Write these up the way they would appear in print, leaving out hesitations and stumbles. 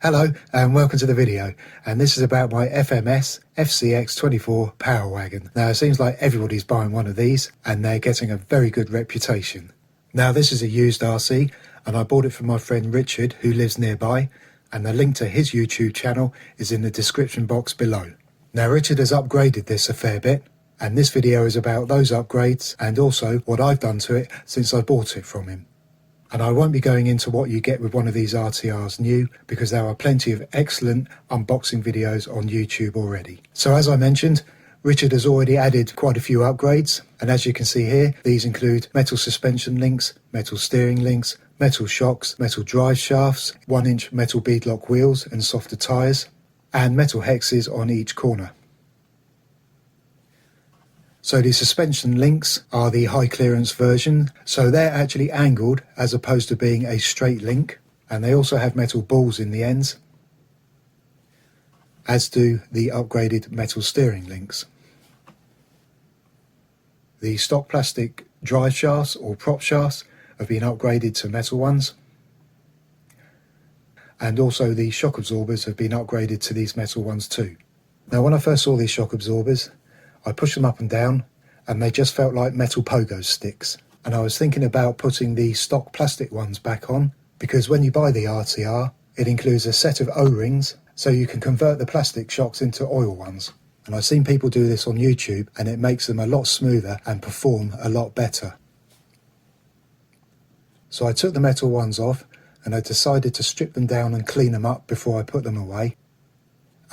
Hello and welcome to the video, and this is about my FMS FCX24 Power Wagon. Now it seems like everybody's buying one of these and they're getting a very good reputation. Now this is a used RC and I bought it from my friend Richard who lives nearby, and the link to his YouTube channel is in the description box below. Now Richard has upgraded this a fair bit, and this video is about those upgrades and also what I've done to it since I bought it from him. And I won't be going into what you get with one of these RTRs new, because there are plenty of excellent unboxing videos on YouTube already. So as I mentioned, Richard has already added quite a few upgrades, and as you can see here, these include metal suspension links, metal steering links, metal shocks, metal drive shafts, 1-inch metal beadlock wheels and softer tyres, and metal hexes on each corner. So the suspension links are the high clearance version, so they're actually angled as opposed to being a straight link, and they also have metal balls in the ends, as do the upgraded metal steering links. The stock plastic drive shafts or prop shafts have been upgraded to metal ones, and also the shock absorbers have been upgraded to these metal ones too. Now when I first saw these shock absorbers, I pushed them up and down and they just felt like metal pogo sticks, and I was thinking about putting the stock plastic ones back on, because when you buy the RTR it includes a set of O-rings so you can convert the plastic shocks into oil ones, and I've seen people do this on YouTube and it makes them a lot smoother and perform a lot better. So I took the metal ones off and I decided to strip them down and clean them up before I put them away.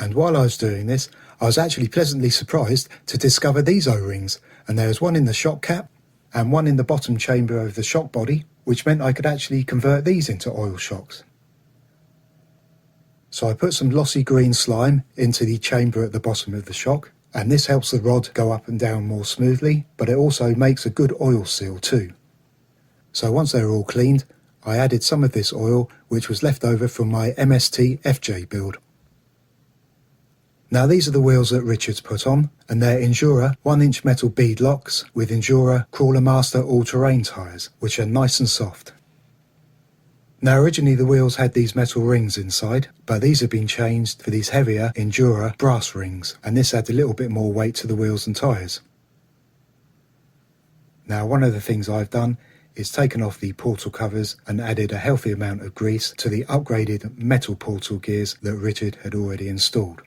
And while I was doing this, I was actually pleasantly surprised to discover these O-rings, and there was one in the shock cap and one in the bottom chamber of the shock body, which meant I could actually convert these into oil shocks. So I put some lossy green slime into the chamber at the bottom of the shock, and this helps the rod go up and down more smoothly, but it also makes a good oil seal too. So once they were all cleaned, I added some of this oil which was left over from my MST FJ build. Now these are the wheels that Richard's put on, and they're Injora 1-inch metal beadlocks with Injora Crawler Master all-terrain tyres, which are nice and soft. Now originally the wheels had these metal rings inside, but these have been changed for these heavier Injora brass rings, and this adds a little bit more weight to the wheels and tyres. Now one of the things I've done is taken off the portal covers and added a healthy amount of grease to the upgraded metal portal gears that Richard had already installed.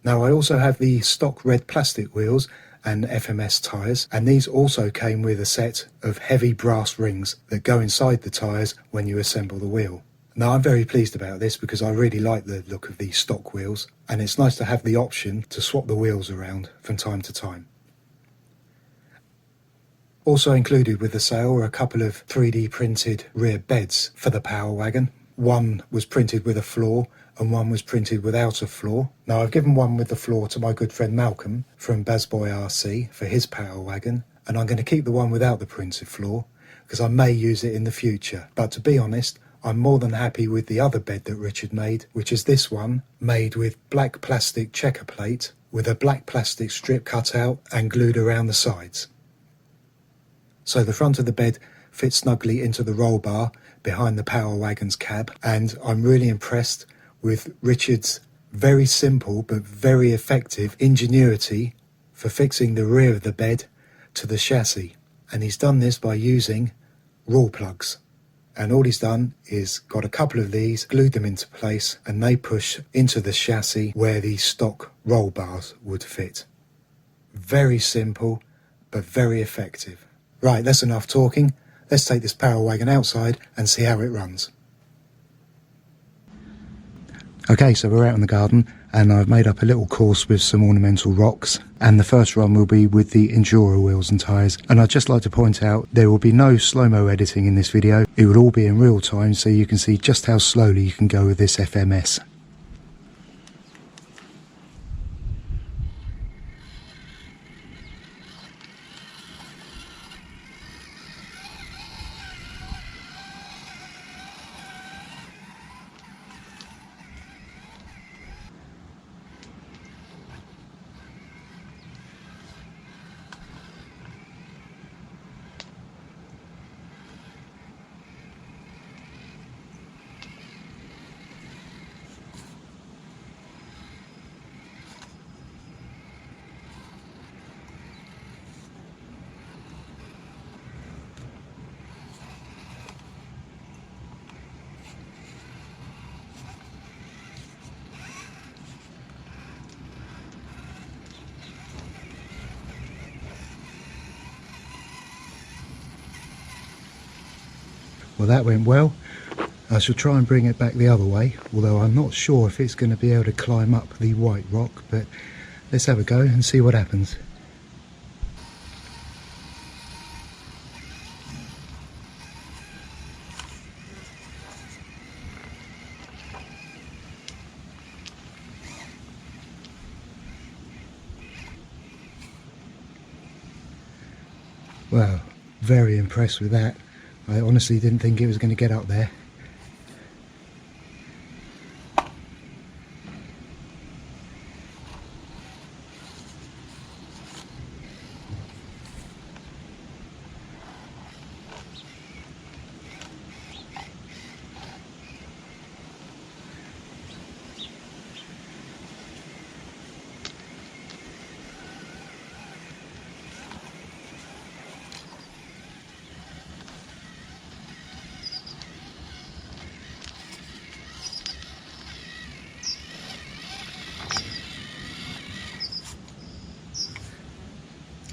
Now I also have the stock red plastic wheels and FMS tyres, and these also came with a set of heavy brass rings that go inside the tyres when you assemble the wheel. Now I'm very pleased about this because I really like the look of these stock wheels, and it's nice to have the option to swap the wheels around from time to time. Also included with the sale were a couple of 3D printed rear beds for the Power Wagon. One was printed with a floor and one was printed without a floor. Now I've given one with the floor to my good friend Malcolm from Bazboy RC for his Power Wagon, and I'm going to keep the one without the printed floor because I may use it in the future. But to be honest, I'm more than happy with the other bed that Richard made, which is this one, made with black plastic checker plate with a black plastic strip cut out and glued around the sides. So the front of the bed fits snugly into the roll bar behind the Power Wagon's cab, and I'm really impressed with Richard's very simple but very effective ingenuity for fixing the rear of the bed to the chassis. And he's done this by using raw plugs. And all he's done is got a couple of these, glued them into place, and they push into the chassis where the stock roll bars would fit. Very simple but very effective. Right, that's enough talking. Let's take this Power Wagon outside and see how it runs. Okay, so we're out in the garden and I've made up a little course with some ornamental rocks, and the first run will be with the Injora wheels and tyres. And I'd just like to point out there will be no slow-mo editing in this video. It will all be in real time so you can see just how slowly you can go with this FMS. Well, that went well. I shall try and bring it back the other way, although I'm not sure if it's going to be able to climb up the white rock, but let's have a go and see what happens. Well, very impressed with that. I honestly didn't think it was going to get up there.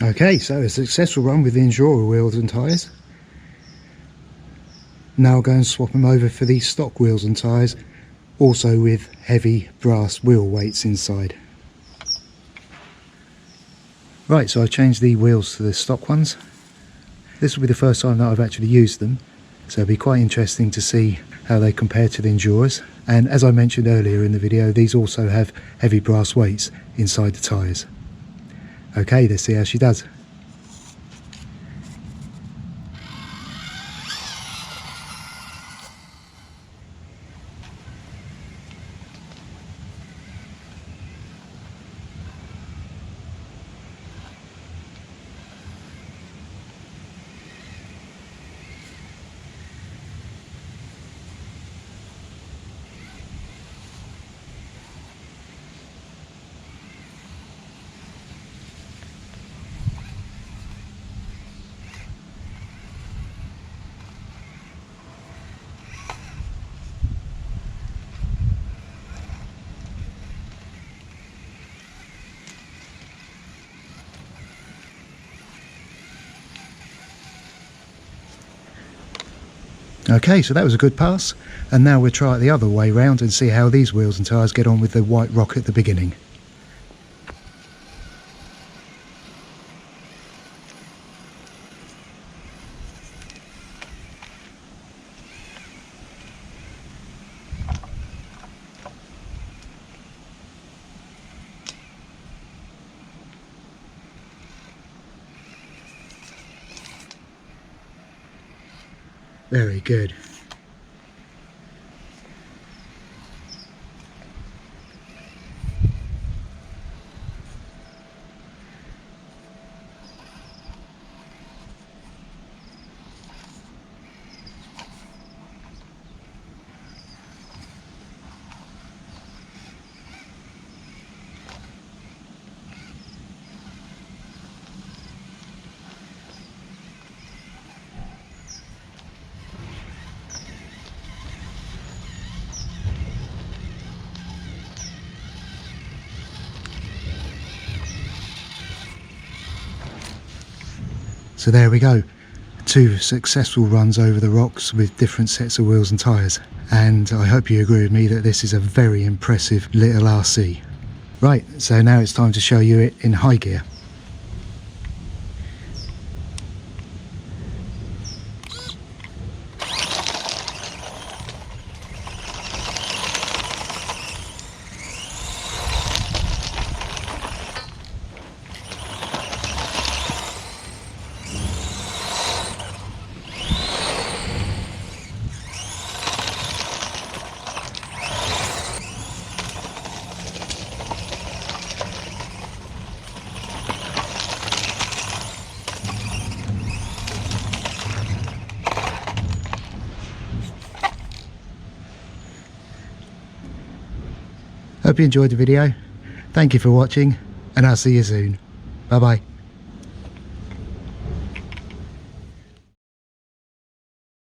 Okay, so a successful run with the Injora wheels and tyres. Now I'll go and swap them over for these stock wheels and tyres, also with heavy brass wheel weights inside. Right, so I've changed the wheels to the stock ones. This will be the first time that I've actually used them, so it'll be quite interesting to see how they compare to the Injoras. And as I mentioned earlier in the video, these also have heavy brass weights inside the tyres. Okay, let's see how she does. Okay, so that was a good pass, and now we'll try it the other way round and see how these wheels and tyres get on with the white rock at the beginning. Very good. So there we go, 2 successful runs over the rocks with different sets of wheels and tyres, and I hope you agree with me that this is a very impressive little RC. Right, so now it's time to show you it in high gear. Hope you enjoyed the video. Thank you for watching, and I'll see you soon. Bye bye.